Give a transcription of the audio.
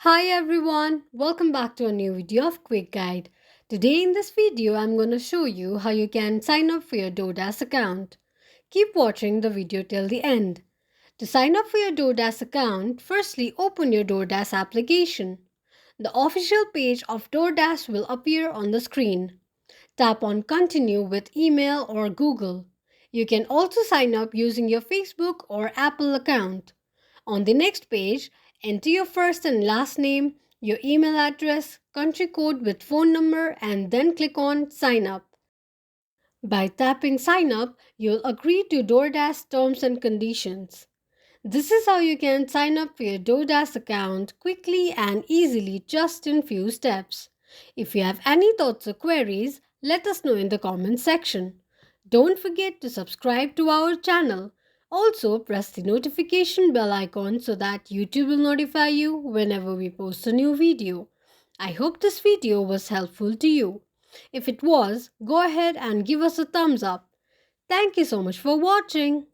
Hi everyone, welcome back to a new video of Quick Guide. Today in this video, I'm going to show you how you can sign up for your Doordash account. Keep watching the video till the end. To sign up for your Doordash account, firstly open your Doordash application. The official page of Doordash will appear on the screen. Tap on Continue with email or Google. You can also sign up using your Facebook or Apple account. On the next page, enter your first and last name, your email address, country code with phone number, and then click on Sign Up. By tapping Sign Up, you'll agree to DoorDash terms and conditions. This is how you can sign up for your DoorDash account quickly and easily just in few steps. If you have any thoughts or queries, let us know in the comments section. Don't forget to subscribe to our channel. Also, press the notification bell icon so that YouTube will notify you whenever we post a new video. I hope this video was helpful to you. If it was, go ahead and give us a thumbs up. Thank you so much for watching.